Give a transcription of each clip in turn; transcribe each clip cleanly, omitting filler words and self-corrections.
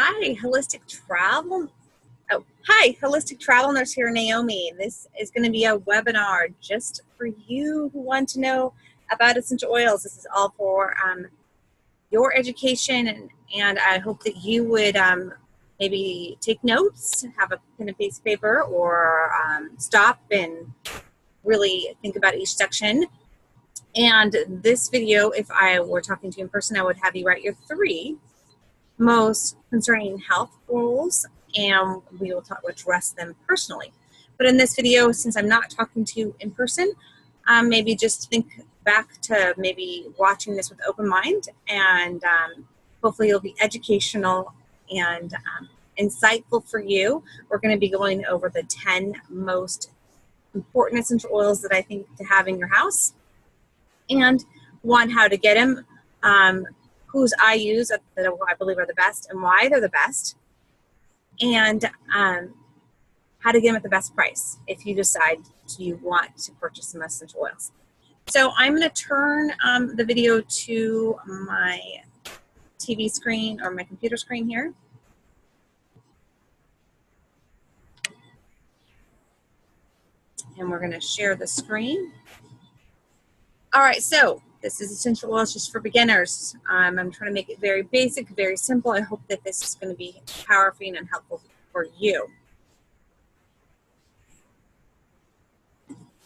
Hi, Holistic Travel. Oh, hi, Holistic Travel Nurse here, Naomi. This is going to be a webinar just for you who want to know about essential oils. This is all for your education, and I hope that you would maybe take notes, have a pen and piece of paper, or stop and really think about each section. And this video, if I were talking to you in person, I would have you write your 3 most concerning health goals, and we will address them personally. But in this video, since I'm not talking to you in person, maybe just think back to maybe watching this with open mind, and hopefully it'll be educational and insightful for you. We're going to be going over the 10 most important essential oils that I think to have in your house, and how to get them, whose I use that I believe are the best and why they're the best, and how to get them at the best price if you decide you want to purchase some essential oils. So I'm going to turn the video to my TV screen or my computer screen here. And we're going to share the screen. All right, so this is essential oils just for beginners. I'm trying to make it very basic, very simple. I hope that this is going to be powerful and helpful for you.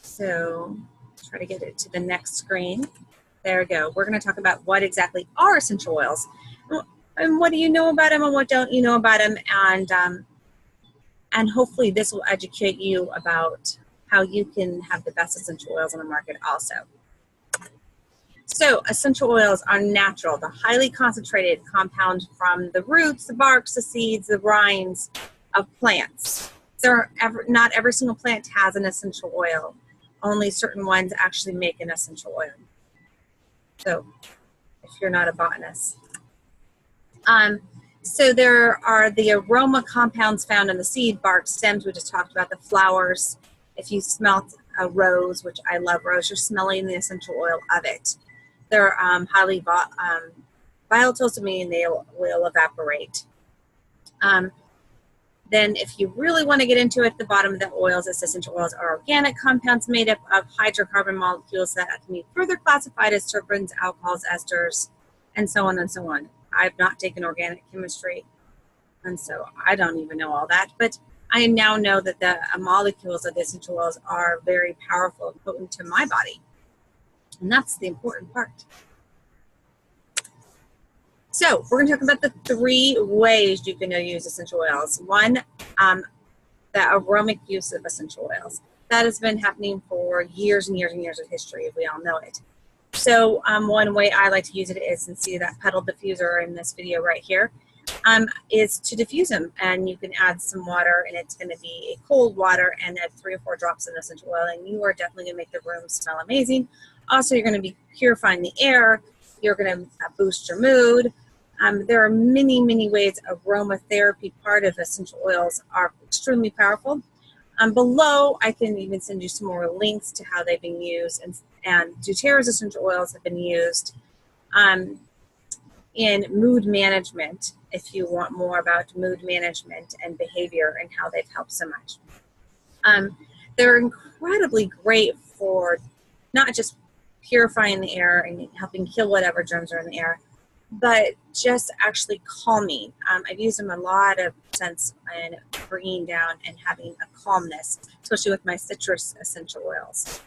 So try to get it to the next screen. There we go. We're going to talk about what exactly are essential oils, and what do you know about them, and what don't you know about them, and hopefully this will educate you about how you can have the best essential oils on the market also. So essential oils are natural. They're highly concentrated compounds from the roots, the barks, the seeds, the rinds of plants. Not every single plant has an essential oil. Only certain ones actually make an essential oil. So if you're not a botanist. So there are the aroma compounds found in the seed, bark, stems. We just talked about the flowers. If you smelt a rose, which I love rose, you're smelling the essential oil of it. They're highly volatile, so meaning they will evaporate. Then if you really want to get into it, the bottom of the oils, essential oils are organic compounds made up of hydrocarbon molecules that can be further classified as terpenes, alcohols, esters, and so on and so on. I've not taken organic chemistry, and so I don't even know all that, but I now know that the molecules of the essential oils are very powerful and potent to my body. And that's the important part. So we're going to talk about the 3 ways you can use essential oils. One, the aromatic use of essential oils. That has been happening for years and years and years of history. We all know it. So one way I like to use it is, and see that petal diffuser in this video right here, is to diffuse them. And you can add some water, and it's going to be a cold water, and add 3 or 4 drops of essential oil, and you are definitely going to make the room smell amazing. Also, you're going to be purifying the air. You're going to boost your mood. There are many, many ways. Aromatherapy part of essential oils are extremely powerful. Below, I can even send you some more links to how they've been used. And doTERRA's essential oils have been used in mood management, if you want more about mood management and behavior and how they've helped so much. They're incredibly great for not just purifying the air and helping kill whatever germs are in the air, but just actually calming. I've used them a lot of sense in bringing down and having a calmness, especially with my citrus essential oils.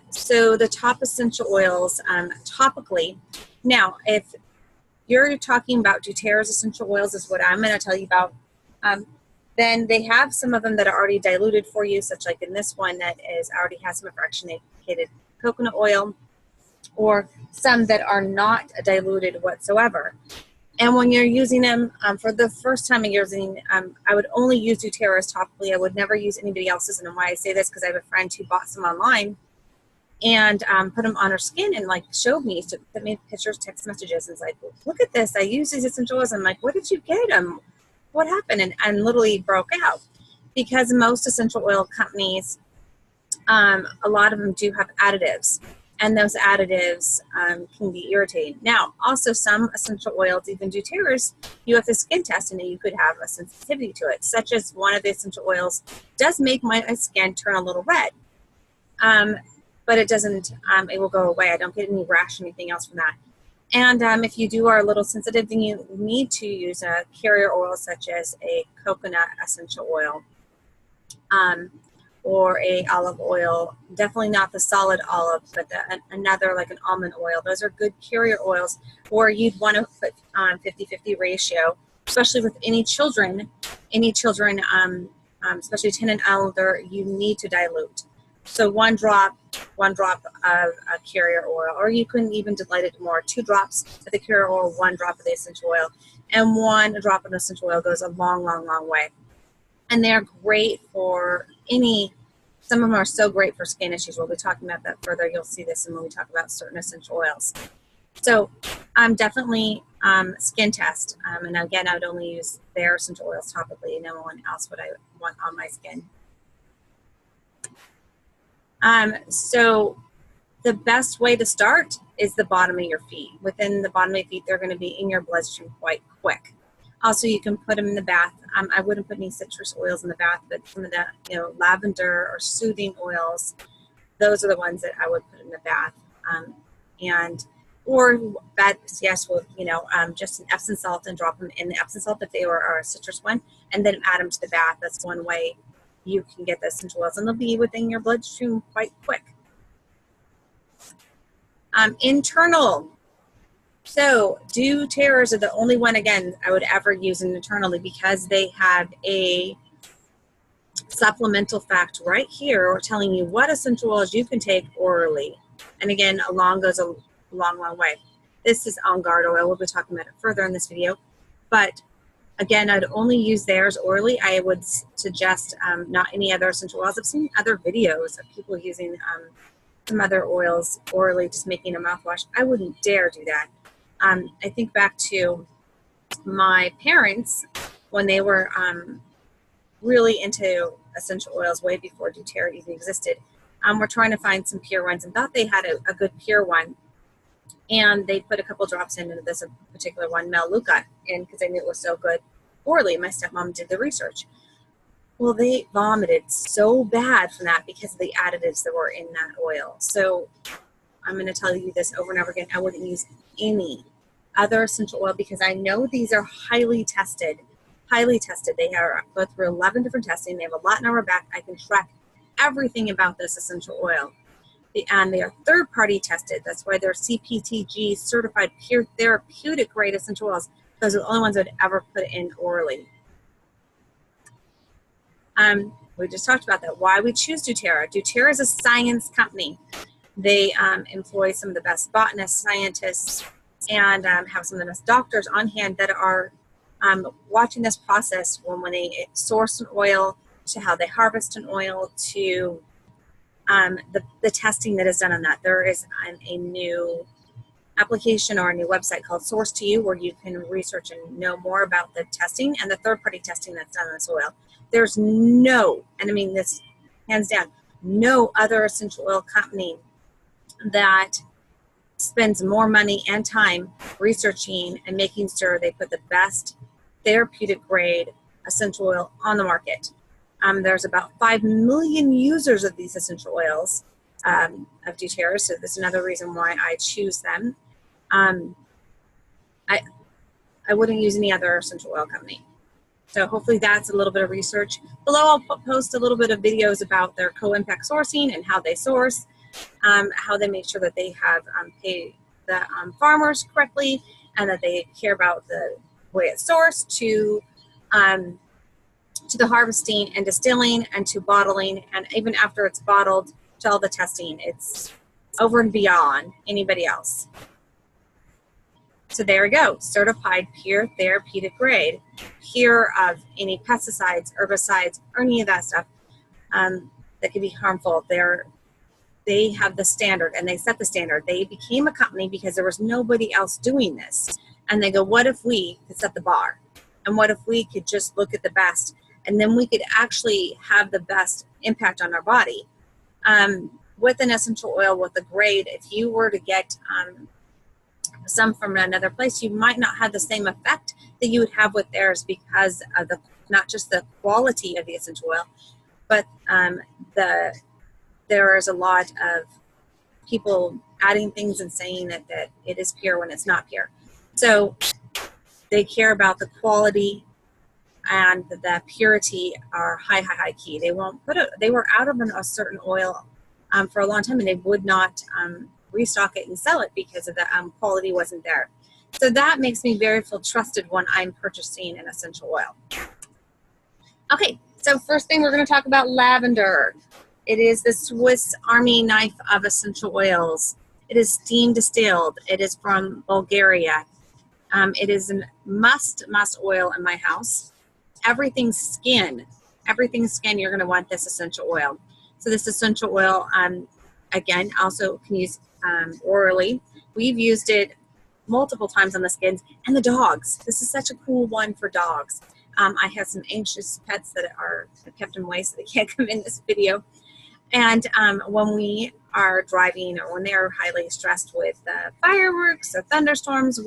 So the top essential oils topically. Now, if you're talking about doTERRA's essential oils, is what I'm going to tell you about, then they have some of them that are already diluted for you, such like in this one that already has some fractionated coconut oil, or some that are not diluted whatsoever. And when you're using them for the first time you're using, I would only use doTERRA's topically. I would never use anybody else's. And why I say this, because I have a friend who bought some online and put them on her skin and like showed me, sent me pictures, text messages, and was like, look at this, I use these essential oils. I'm like, where did you get them? What happened? And literally broke out, because most essential oil companies, a lot of them do have additives. and those additives can be irritating. Now, also some essential oils, even doTERRAs, you have to skin test and you could have a sensitivity to it, such as one of the essential oils does make my skin turn a little red. But it doesn't, it will go away. I don't get any rash or anything else from that. And if you are a little sensitive, then you need to use a carrier oil such as a coconut essential oil or a olive oil. Definitely not the solid olive, but another like an almond oil. Those are good carrier oils, or you'd want to put 50-50 ratio, especially with any children, especially 10 and older, you need to dilute. So one drop of a carrier oil, or you can even dilute it more. 2 drops of the carrier oil, 1 drop of the essential oil, and 1 drop of the essential oil goes a long, long, long way. And they're great for some of them are so great for skin issues. We'll be talking about that further. You'll see this when we talk about certain essential oils. So definitely skin test. And again, I would only use their essential oils topically, no one else would I want on my skin. So the best way to start is the bottom of your feet. Within the bottom of your feet, they're going to be in your bloodstream quite quick. Also, you can put them in the bath. I wouldn't put any citrus oils in the bath, but some of the lavender or soothing oils, those are the ones that I would put in the bath. Just an Epsom salt and drop them in the Epsom salt if they are a citrus one, and then add them to the bath. That's one way you can get the essential oils, and they'll be within your bloodstream quite quick. Internal. So doTERRAs are the only one, again, I would ever use internally because they have a supplemental fact right here telling you what essential oils you can take orally. And again, along goes a long, long way. This is On Guard oil. We'll be talking about it further in this video. But again, I'd only use theirs orally. I would suggest not any other essential oils. I've seen other videos of people using some other oils orally, just making a mouthwash. I wouldn't dare do that. I think back to my parents when they were really into essential oils way before doTERRA even existed. We're trying to find some pure ones and thought they had a good pure one. And they put a couple drops into this particular one, Melaleuca, in because they knew it was so good orally. My stepmom did the research. Well, they vomited so bad from that because of the additives that were in that oil. So I'm going to tell you this over and over again. I wouldn't use any other essential oil because I know these are highly tested. Highly tested. They go through 11 different testing. They have a lot in our back. I can track everything about this essential oil. And they are third-party tested. That's why they're CPTG certified pure therapeutic grade essential oils. Those are the only ones I would ever put in orally. We just talked about that. Why we choose doTERRA. doTERRA is a science company. They employ some of the best botanists, scientists, and have some of the best doctors on hand that are watching this process when they source an oil, to how they harvest an oil, to the testing that is done on that. There is a new application or a new website called Source to You where you can research and know more about the testing and the third-party testing that's done on this oil. There's no, and I mean this hands down, no other essential oil company that spends more money and time researching and making sure they put the best therapeutic grade essential oil on the market. There's about 5 million users of these essential oils of doTERRA, so that's another reason why I choose them. I wouldn't use any other essential oil company. So hopefully that's a little bit of research. Below I'll post a little bit of videos about their co-impact sourcing and how they source, how they make sure that they have paid the farmers correctly and that they care about the way it's sourced to the harvesting and distilling and to bottling, and even after it's bottled to all the testing. It's over and beyond anybody else. So there we go, certified pure therapeutic grade, pure of any pesticides, herbicides, or any of that stuff that could be harmful. They have the standard and they set the standard. They became a company because there was nobody else doing this. And they go, what if we could set the bar? And what if we could just look at the best? And then we could actually have the best impact on our body. with an essential oil with a grade, if you were to get some from another place, you might not have the same effect that you would have with theirs because of the, not just the quality of the essential oil, but there is a lot of people adding things and saying that it is pure when it's not pure. So they care about the quality, and the purity are high key. They won't put it, they were out of a certain oil for a long time, and they would not restock it and sell it because of the quality wasn't there. So that makes me very feel trusted when I'm purchasing an essential oil. Okay, so first thing we're going to talk about lavender. It is the Swiss Army knife of essential oils. It is steam distilled. It is from Bulgaria. It is a must oil in my house. Everything skin, you're going to want this essential oil. So this essential oil, again, also can use orally. We've used it multiple times on the skins and the dogs. This is such a cool one for dogs. I have some anxious pets that are kept in way so they can't come in this video. And when we are driving or when they're highly stressed with fireworks or thunderstorms,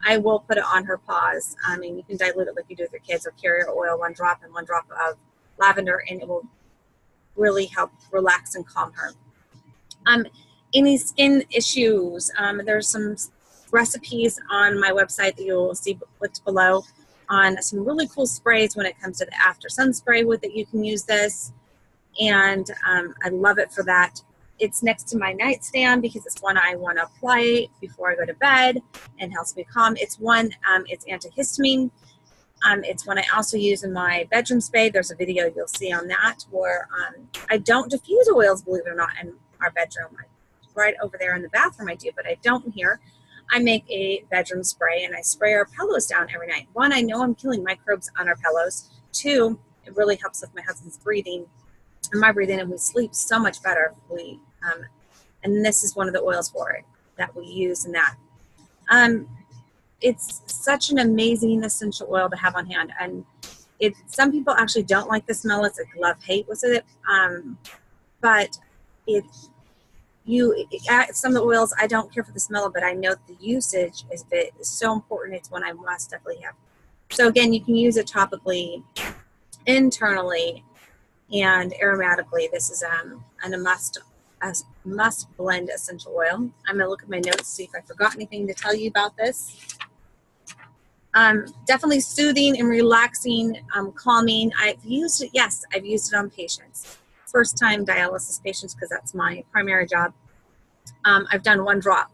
I will put it on her paws. I mean, you can dilute it like you do with your kids, or carrier oil, 1 drop and 1 drop of lavender, and it will really help relax and calm her. Any skin issues, there's some recipes on my website that you'll see linked below on some really cool sprays when it comes to the after sun spray with it. You can use this, and I love it for that. It's next to my nightstand because it's one I want to apply before I go to bed and helps me calm. It's one, it's antihistamine. It's one I also use in my bedroom spray. There's a video you'll see on that where I don't diffuse oils, believe it or not, in our bedroom. Right over there in the bathroom I do, but I don't in here. I make a bedroom spray and I spray our pillows down every night. 1, I know I'm killing microbes on our pillows. 2, it really helps with my husband's breathing and my breathing, and we sleep so much better. And this is one of the oils for it that we use in that. It's such an amazing essential oil to have on hand, and some people actually don't like the smell. It's like love-hate with it, but some of the oils I don't care for the smell, but I know the usage is so important. It's one I must definitely have. So again, you can use it topically, internally, and aromatically. This is a must blend essential oil. I'm gonna look at my notes to see if I forgot anything to tell you about this. Definitely soothing and relaxing, calming. I've used it, yes, I've used it on patients. First time dialysis patients, because that's my primary job. I've done 1 drop,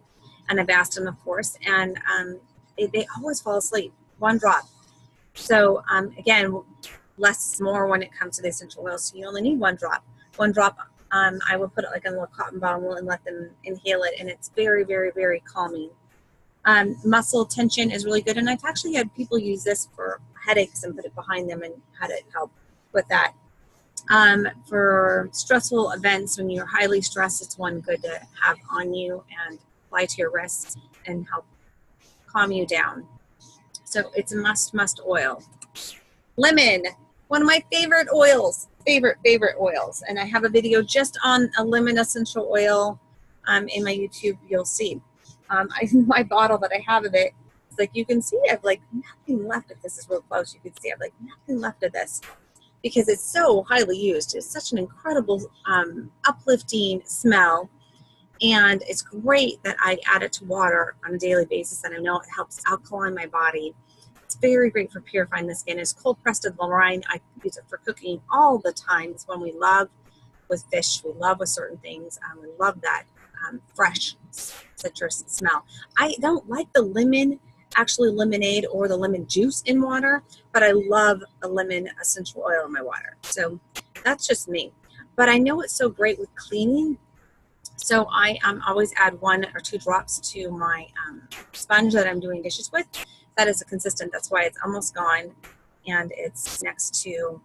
and I've asked them, of course, and they always fall asleep. 1 drop. So again, less is more when it comes to the essential oils. So you only need 1 drop. 1 drop, I will put it like in a little cotton bottle and let them inhale it, and it's very, very, very calming. Muscle tension is really good, and I've actually had people use this for headaches and put it behind them and had it help with that. For stressful events, when you're highly stressed, it's one good to have on you and apply to your wrists and help calm you down. So it's a must oil. Lemon, one of my favorite oils, favorite oils. And I have a video just on a lemon essential oil in my YouTube, you'll see. My bottle that I have of it, it's like you can see I have like nothing left. If this is real close, you can see I have like nothing left of this because it's so highly used. It's such an incredible uplifting smell, and it's great that I add it to water on a daily basis, and I know it helps alkaline my body. It's very great for purifying the skin. It's cold pressed with brine. I use it for cooking all the time. It's one we love with fish. We love with certain things. We love that fresh citrus smell. I don't like the lemon, actually lemonade or the lemon juice in water, but I love a lemon essential oil in my water. So that's just me. But I know it's so great with cleaning. So I always add 1 or 2 drops to my sponge that I'm doing dishes with. That is a consistent, that's why it's almost gone. And it's next to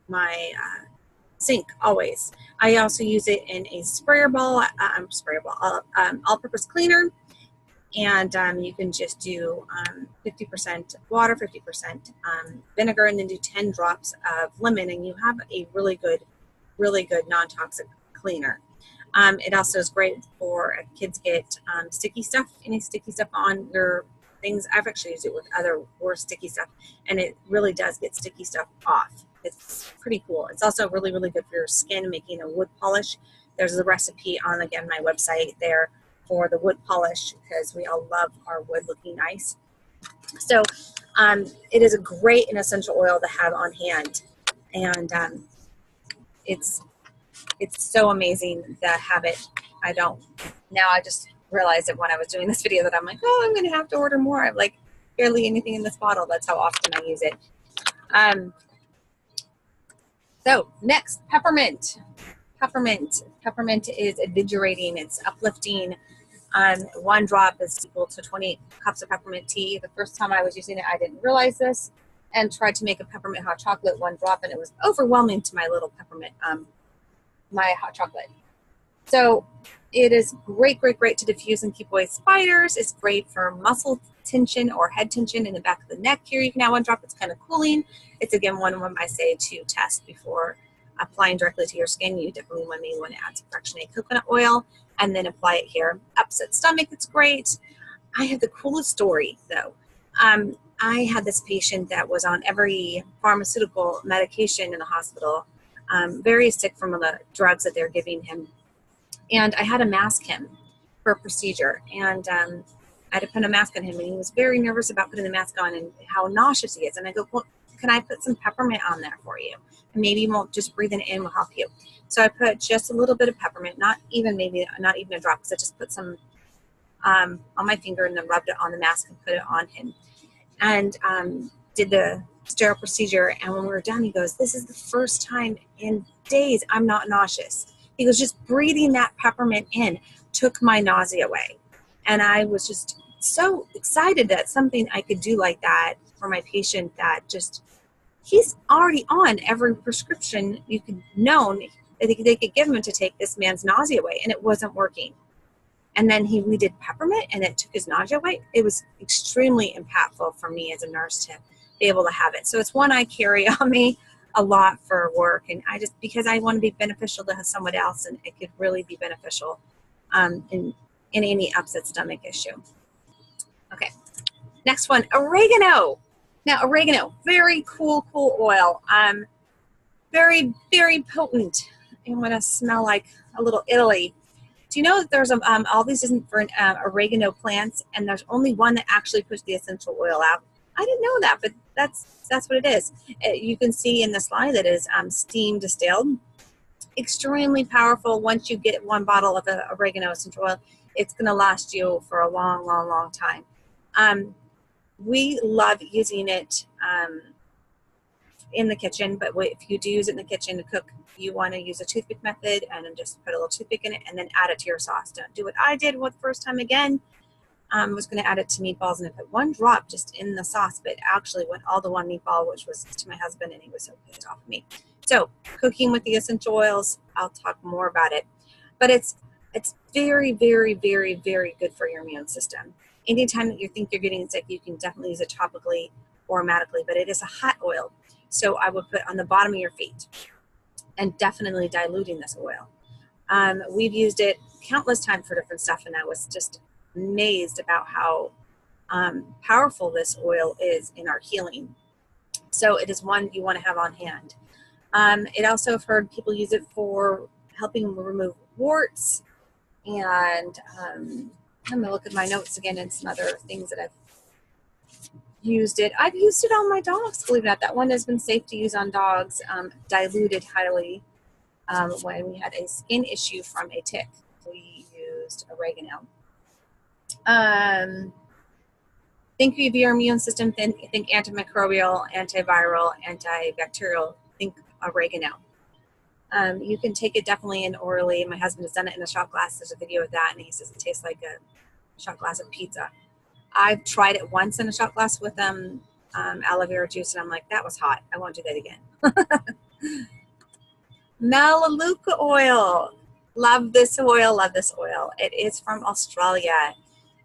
my sink always. I also use it in a sprayer ball, all-purpose cleaner. And you can just do 50% water, 50% vinegar, and then do 10 drops of lemon, and you have a really good non-toxic cleaner. It also is great for if kids get sticky stuff, any sticky stuff on your things. I've actually used it with other worse sticky stuff, and it really does get sticky stuff off. It's pretty cool. It's also really, really good for your skin, making a wood polish. There's a recipe on, again, my website there for the wood polish, because we all love our wood looking nice. So it is a great and essential oil to have on hand, and it's so amazing to have it. Now I just realized that when I was doing this video that I'm like, oh, I'm going to have to order more. I have like barely anything in this bottle. That's how often I use it. So next, peppermint. Peppermint is invigorating. It's uplifting. 1 drop is equal to 20 cups of peppermint tea. The first time I was using it, I didn't realize this, and tried to make a peppermint hot chocolate 1 drop, and it was overwhelming to my little peppermint, my hot chocolate. So it is great to diffuse and keep away spiders. It's great for muscle tension or head tension in the back of the neck here. You can have 1 drop. It's kind of cooling. It's, again, one of them I say to test before applying directly to your skin. You definitely want to add some fractionated coconut oil and then apply it here. Upset stomach, it's great. I have the coolest story, though. I had this patient that was on every pharmaceutical medication in the hospital, very sick from the drugs that they're giving him. And I had to mask him for a procedure. And I had to put a mask on him, and he was very nervous about putting the mask on and how nauseous he is. And I go, well, can I put some peppermint on there for you? And maybe you won't, just breathing it in will help you. So I put just a little bit of peppermint, not even a drop, because I just put some on my finger and then rubbed it on the mask and put it on him. And did the sterile procedure. And when we were done, he goes, this is the first time in days I'm not nauseous. He goes, just breathing that peppermint in took my nausea away. And I was just so excited that something I could do like that for my patient, that just, he's already on every prescription you could known they could give him to take this man's nausea away, and it wasn't working. And then we did peppermint, and it took his nausea away. It was extremely impactful for me as a nurse to be able to have it. So it's one I carry on me a lot for work, and because I want to be beneficial to someone else, and it could really be beneficial in any upset stomach issue. Okay, next one, oregano. Now, oregano, very cool oil. Very, very potent. You want to smell like a little Italy. Do you know that there's all these different oregano plants, and there's only one that actually puts the essential oil out? I didn't know that, but that's what it is. You can see in the slide that it is steam distilled. Extremely powerful. Once you get 1 bottle of oregano essential oil, it's going to last you for a long, long, long time. We love using it in the kitchen, but if you do use it in the kitchen to cook, you want to use a toothpick method and then just put a little toothpick in it and then add it to your sauce. Don't do what I did the first time again. I was going to add it to meatballs, and I put 1 drop just in the sauce, but it actually went all to 1 meatball, which was to my husband, and he was so pissed off at me. So cooking with the essential oils, I'll talk more about it, but it's very, very, very, very good for your immune system. Anytime that you think you're getting sick, you can definitely use it topically or aromatically, but it is a hot oil. So I would put on the bottom of your feet, and definitely diluting this oil. We've used it countless times for different stuff, and I was just amazed about how powerful this oil is in our healing. So it is one you want to have on hand. It also, I've heard people use it for helping remove warts, and I'm going to look at my notes again and some other things that I've used it. I've used it on my dogs, believe it or not. That one has been safe to use on dogs, diluted highly. When we had a skin issue from a tick, we used oregano. Think of your immune system, think antimicrobial, antiviral, antibacterial, think oregano. You can take it definitely in orally. My husband has done it in a shot glass. There's a video of that, and he says it tastes like a shot glass of pizza. I've tried it once in a shot glass with aloe vera juice, and I'm like, that was hot. I won't do that again. Melaleuca oil. Love this oil, love this oil. It is from Australia,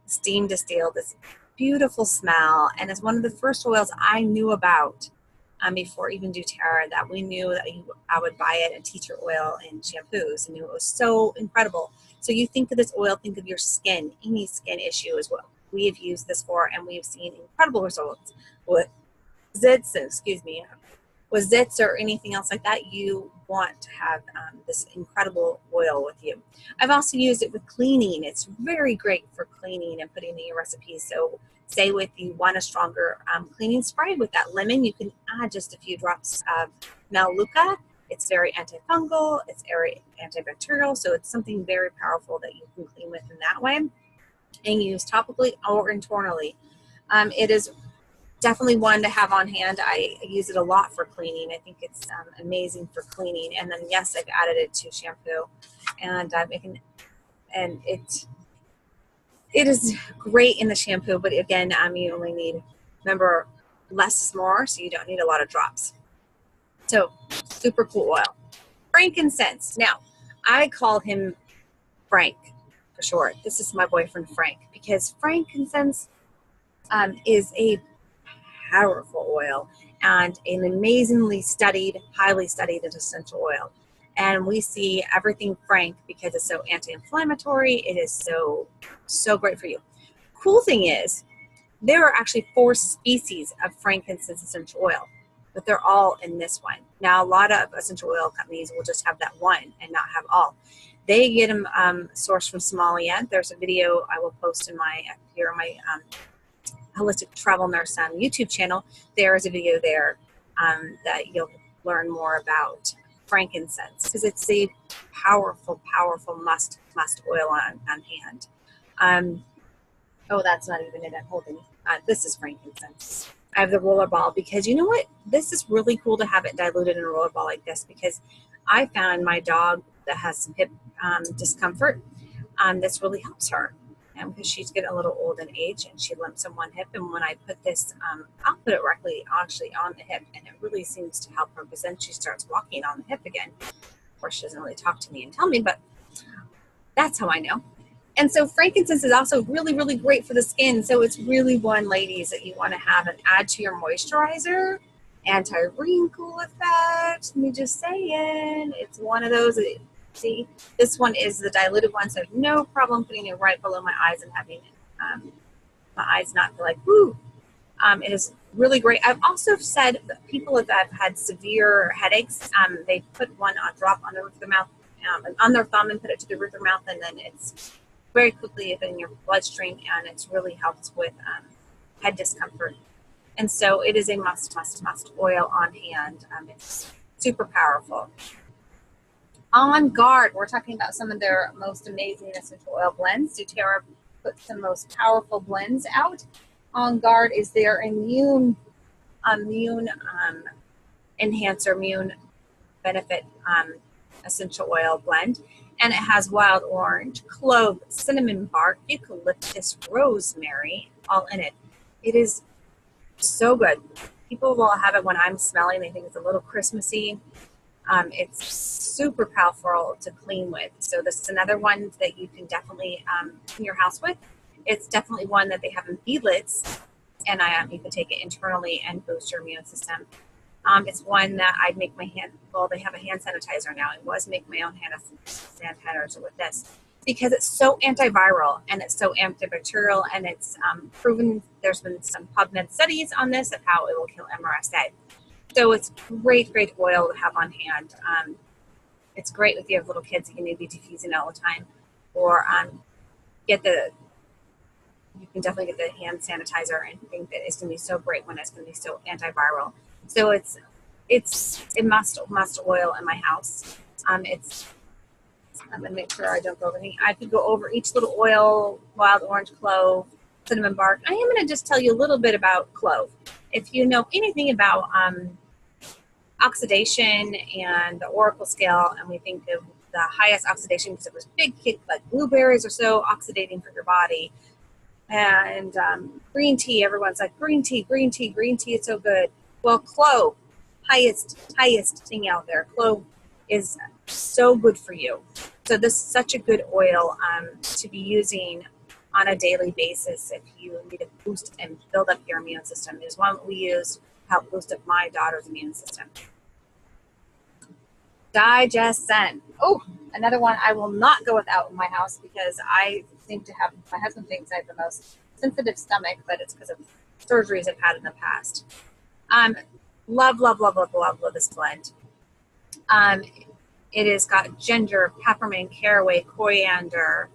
steam distilled. This beautiful smell, and it's one of the first oils I knew about before even doTERRA, that we knew that I would buy it and tea tree oil and shampoos, and knew it was so incredible. So you think of this oil, think of your skin, any skin issue as well. We have used this for, and we've seen incredible results with zits, excuse me, with zits or anything else like that. You want to have this incredible oil with you. I've also used it with cleaning. It's very great for cleaning and putting in your recipes. So say if you want a stronger cleaning spray with that lemon, you can add just a few drops of Melaleuca. It's very antifungal, it's very antibacterial, so it's something very powerful that you can clean with in that way and use topically or internally. It is definitely one to have on hand. I use it a lot for cleaning. I think it's amazing for cleaning. And then yes, I've added it to shampoo, and it is great in the shampoo. But again, you only need, remember, less is more, so you don't need a lot of drops. So super cool oil. Frankincense. Now, I call him Frank for short. This is my boyfriend Frank, because frankincense is a powerful oil and an amazingly studied, highly studied essential oil. And we see everything Frank because it's so anti-inflammatory. It is so great for you. Cool thing is, there are actually 4 species of frankincense essential oil, but they're all in this one. Now, a lot of essential oil companies will just have that one and not have all. They get them sourced from Somalia. There's a video I will post in my Holistic Travel Nurse YouTube channel. There is a video there that you'll learn more about frankincense, because it's a powerful must oil on hand. Oh, that's not even it I'm holding. This is frankincense. I have the roller ball because, you know what? This is really cool to have it diluted in a roller ball like this, because I found my dog that has some hip discomfort. This really helps her, because she's getting a little old in age and she limps in one hip. And when I put this, I'll put it directly actually on the hip, and it really seems to help her, because then she starts walking on the hip again. Of course, she doesn't really talk to me and tell me, but that's how I know. And so frankincense is also really great for the skin. So it's really one, ladies, that you want to have and add to your moisturizer. Anti-wrinkle effect. Let me just say it. It's one of those. See, this one is the diluted one, so I have no problem putting it right below my eyes and having my eyes not feel like, woo. It is really great. I've also said that people that have had severe headaches, they put a drop on the roof of their mouth, on their thumb, and put it to the roof of their mouth, and then it's very quickly in your bloodstream, and it's really helps with head discomfort. And so it is a must oil on hand. It's super powerful. On Guard, we're talking about some of their most amazing essential oil blends. doTERRA puts the most powerful blends out. On Guard is their immune enhancer, immune benefit essential oil blend. And it has wild orange, clove, cinnamon bark, eucalyptus, rosemary, all in it. It is so good. People will have it when I'm smelling. They think it's a little Christmassy. It's super powerful to clean with. So this is another one that you can definitely clean your house with. It's definitely one that they have in beadlets, and you can take it internally and boost your immune system. It's one that I'd make my hand, well, they have a hand sanitizer now. I was making my own hand sanitizer with this, because it's so antiviral and it's so antibacterial, and it's proven, there's been some PubMed studies on this of how it will kill MRSA. So it's great oil to have on hand. It's great if you have little kids, you can maybe diffuse it all the time, or you can definitely get the hand sanitizer, and think that it's going to be so great when it's going to be so antiviral. So it's a must oil in my house. I'm going to make sure I don't go over anything. I could go over each little oil: wild orange, clove, cinnamon bark. I am going to just tell you a little bit about clove. If you know anything about oxidation and the Oracle scale, and we think of the highest oxidation because it was big, like blueberries are so oxidating for your body. And green tea, everyone's like, green tea, it's so good. Well, clove, highest thing out there. Clove is so good for you. So this is such a good oil to be using on a daily basis if you need to boost and build up your immune system. There's one we use help boost up my daughter's immune system. DigestZen. Oh, another one I will not go without in my house because I seem to have, my husband thinks I have the most sensitive stomach, but it's because of surgeries I've had in the past. Love, love, love, love, love, love this blend. It has got ginger, peppermint, caraway, coriander,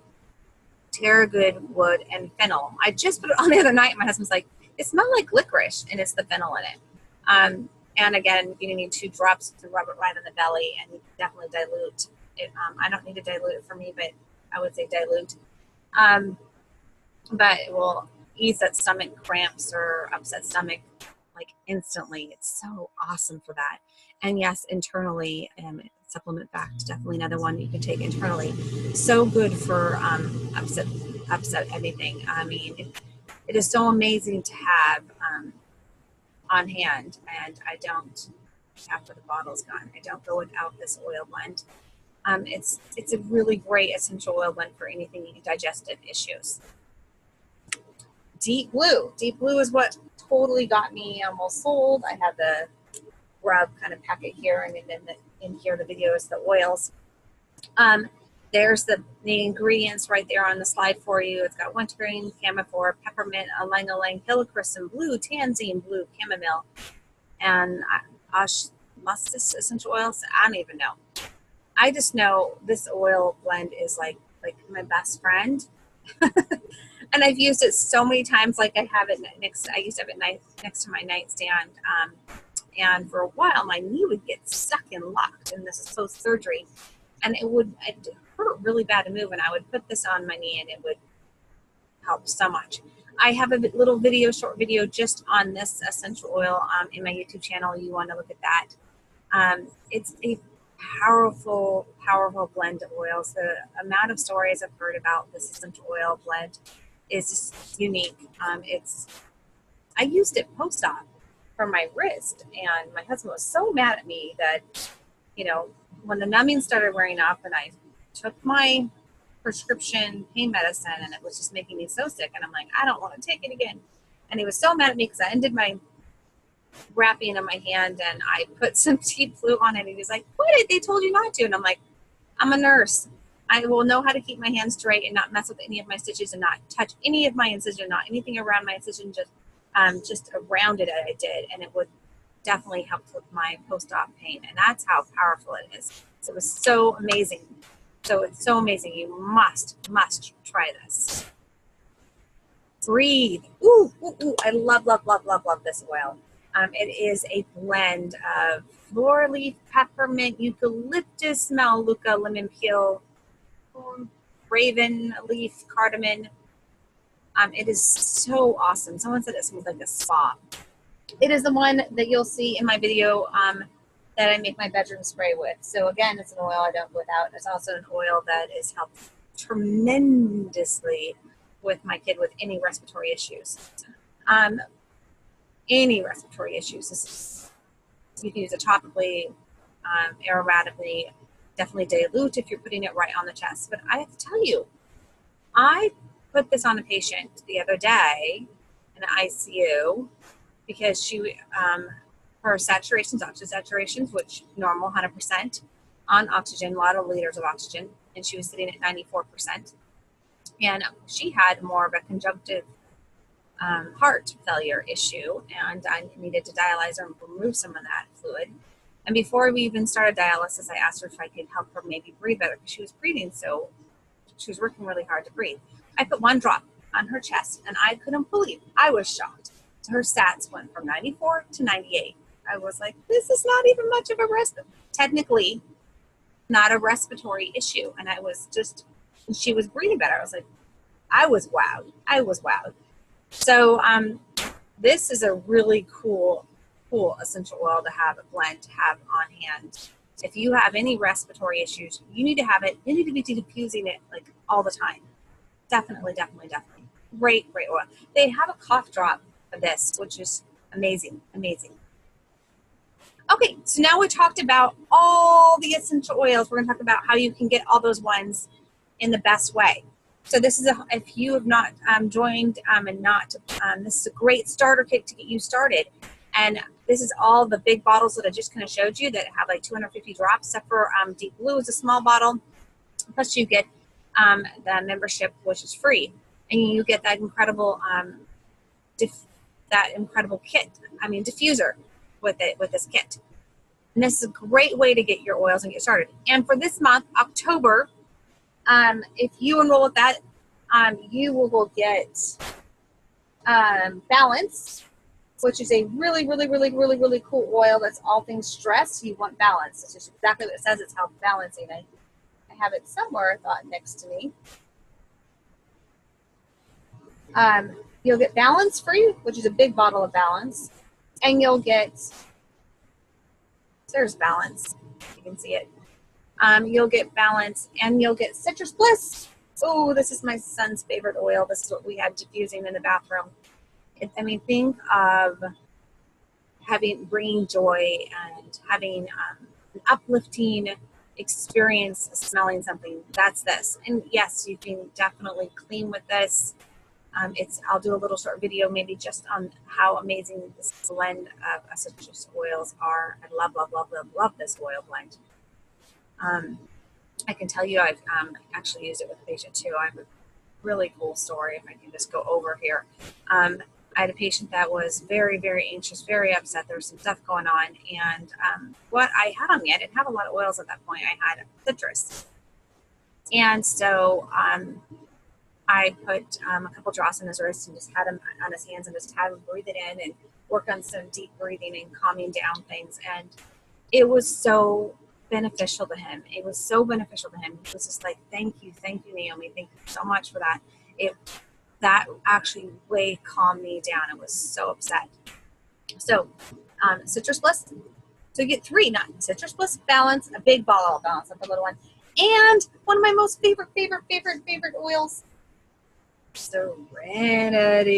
tarragon wood, and fennel. I just put it on the other night. My husband's like, it smells like licorice, and it's the fennel in it. And again, you need 2 drops to rub it right on the belly, and you can definitely dilute it. I don't need to dilute it for me, but I would say dilute. But it will ease that stomach cramps or upset stomach like instantly. It's so awesome for that. And yes, internally, supplement fact, definitely another one you can take internally. So good for upset anything. I mean, it is so amazing to have on hand, and I don't, after the bottle's gone, I don't go without this oil blend. It's a really great essential oil blend for anything digestive issues. Deep Blue. Deep Blue is what totally got me almost sold. I have the rub kind of packet here, and then in here the video is the oils. There's the ingredients right there on the slide for you. It's got wintergreen, camphor, peppermint, ylang-ylang, helichrysum, blue, tansine, blue, chamomile, and osmosis essential oils. I don't even know. I just know this oil blend is like my best friend. And I've used it so many times. Like I have it next. I used to have it next to my nightstand. And for a while, my knee would get stuck and locked, and this is post-surgery, and it hurt really bad to move. And I would put this on my knee, and it would help so much. I have a little video, short video, just on this essential oil in my YouTube channel. You want to look at that. It's a powerful, powerful blend of oils. The amount of stories I've heard about this essential oil blend is just unique. I used it post-op for my wrist, and my husband was so mad at me that, when the numbing started wearing off and I took my prescription pain medicine, and it was just making me so sick, and I'm like, I don't want to take it again. And he was so mad at me because I ended my wrapping on my hand and I put some Deep Blue on it, and he was like, what? They told you not to. And I'm like, I'm a nurse. I will know how to keep my hands straight and not mess with any of my stitches and not touch any of my incision, not anything around my incision, just around it I did, and it would definitely help with my post-op pain. And that's how powerful it is. So it was so amazing. So it's so amazing. You must try this. Breathe. Ooh, ooh, ooh. I love, love, love, love, love this oil. It is a blend of floor leaf, peppermint, eucalyptus, Melaleuca, lemon peel, raven leaf, cardamom. It is so awesome. Someone said it smells like a spa. It is the one that you'll see in my video that I make my bedroom spray with. So again, it's an oil I don't go without. It's also an oil that has helped tremendously with my kid with any respiratory issues. Any respiratory issues. You can use it topically, aromatically, definitely dilute if you're putting it right on the chest. But I have to tell you, I put this on a patient the other day in the ICU because she, her saturations, oxygen saturations, which normal 100% on oxygen, a lot of liters of oxygen, and she was sitting at 94%. And she had more of a conjunctive heart failure issue, and I needed to dialyze her and remove some of that fluid. And before we even started dialysis, I asked her if I could help her maybe breathe better, because she was breathing, so she was working really hard to breathe. I put 1 drop on her chest, and I couldn't believe, I was shocked. So her stats went from 94 to 98. I was like, this is not even much of a technically not a respiratory issue. And I was just, she was breathing better. I was like, I was wowed. I was wowed. So this is a really cool essential oil to have, a blend to have on hand. If you have any respiratory issues, you need to have it. You need to be diffusing it like all the time. Definitely. Great oil. They have a cough drop of this, which is amazing. Okay, so now we talked about all the essential oils. We're going to talk about how you can get all those ones in the best way. So this is if you have not joined and not, this is a great starter kit to get you started. And this is all the big bottles that I just kind of showed you that have like 250 drops, except for Deep Blue is a small bottle. Plus you get the membership, which is free. And you get that incredible kit, diffuser with this kit. And this is a great way to get your oils and get started. And for this month, October, if you enroll with that, you will get Balance, which is a really, really, really, really, really cool oil that's all things stress. You want balance. It's just exactly what it says. It's health balancing. I have it somewhere, I thought, next to me. You'll get Balance free, which is a big bottle of Balance. And you'll get, there's Balance. You can see it. You'll get Balance, and you'll get Citrus Bliss. Oh, this is my son's favorite oil. This is what we had diffusing in the bathroom. Think of bringing joy and having an uplifting experience smelling something. That's this. And yes, you can definitely clean with this. I'll do a little short video maybe just on how amazing this blend of citrus oils are. I love, love, love, love, love this oil blend. I can tell you I've actually used it with a patient too. I have a really cool story if I can just go over here. I had a patient that was very, very anxious, very upset. There was some stuff going on. And what I had on me, I didn't have a lot of oils at that point. I had citrus. And so I put a couple drops on his wrist and just had him on his hands and just had him breathe it in and work on some deep breathing and calming down things. And it was so beneficial to him. It was so beneficial to him. He was just like, thank you, Naomi. Thank you so much for that. That actually way calmed me down. I was so upset. So Citrus Bliss. So you get 3, not Citrus Bliss, Balance, a big bottle of Balance, not the little one. And one of my most favorite oils, Serenity.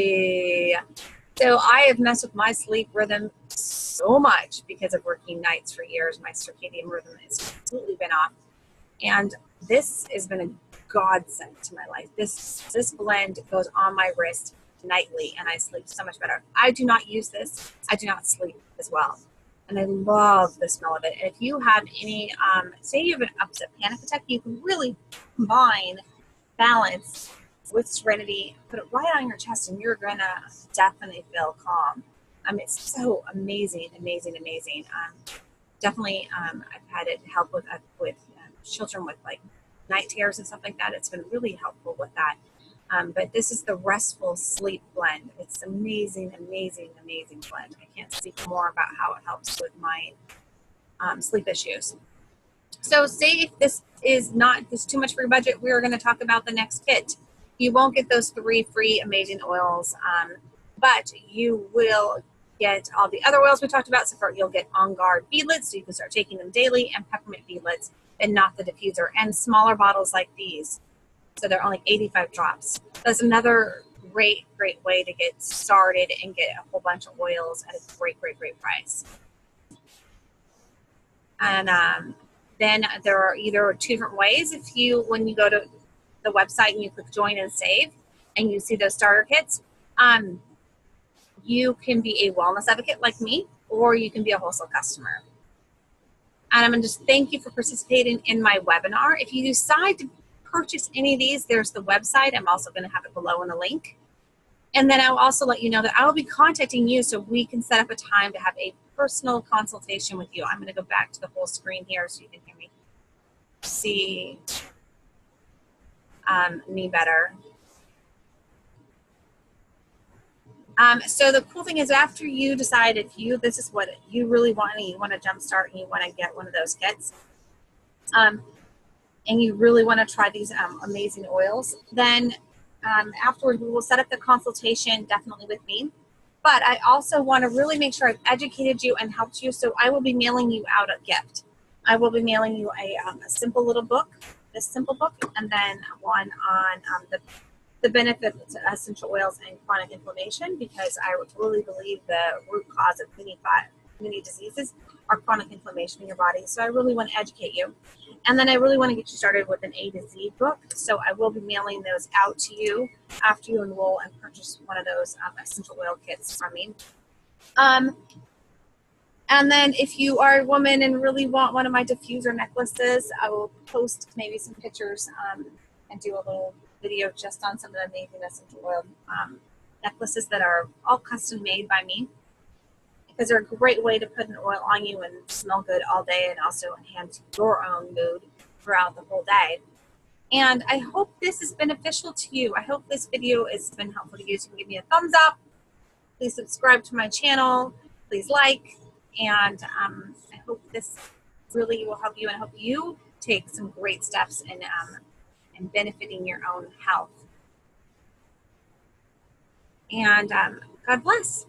So I have messed with my sleep rhythm so much because of working nights for years. My circadian rhythm has completely been off. And this has been a godsend to my life. This blend goes on my wrist nightly and I sleep so much better. I do not use this. I do not sleep as well. And I love the smell of it. And if you have any, say you have an upset panic attack, you can really combine Balance with Serenity, put it right on your chest, and you're gonna definitely feel calm. It's so amazing. Definitely, I've had it help with children with like night terrors and stuff like that. It's been really helpful with that. But this is the Restful Sleep Blend. It's amazing blend. I can't speak more about how it helps with my sleep issues. So say if this is too much for your budget, we're going to talk about the next kit. You won't get those 3 free amazing oils, but you will get all the other oils we talked about. So you'll get On Guard beadlets, so you can start taking them daily, and Peppermint beadlets, and not the diffuser, and smaller bottles like these. So they're only 85 drops. That's another great way to get started and get a whole bunch of oils at a great price. And then there are either 2 different ways. When you go to the website and you click join and save and you see those starter kits, you can be a wellness advocate like me, or you can be a wholesale customer. And I'm going to just thank you for participating in my webinar. If you decide to purchase any of these, there's the website. I'm also going to have it below in the link. And then I'll also let you know that I will be contacting you so we can set up a time to have a personal consultation with you. I'm going to go back to the whole screen here so you can hear me, see me better. So the cool thing is, after you decide this is what you really want and you want to jumpstart and you want to get one of those kits, and you really want to try these amazing oils, then afterwards we will set up the consultation definitely with me. But I also want to really make sure I've educated you and helped you, so I will be mailing you out a gift. I will be mailing you a simple little book, this simple book, and then one on the benefits of essential oils and chronic inflammation, because I really believe the root cause of many diseases are chronic inflammation in your body. So I really want to educate you. And then I really want to get you started with an A to Z book. So I will be mailing those out to you after you enroll and purchase one of those essential oil kits from me. And then if you are a woman and really want one of my diffuser necklaces, I will post maybe some pictures and do a little video just on some of the amazing essential oil necklaces that are all custom made by me, because they're a great way to put an oil on you and smell good all day and also enhance your own mood throughout the whole day. And I hope this is beneficial to you. I hope this video has been helpful to you. So you can give me a thumbs up. Please subscribe to my channel. Please like. And I hope this really will help you, and I hope you take some great steps in benefiting your own health. And God bless.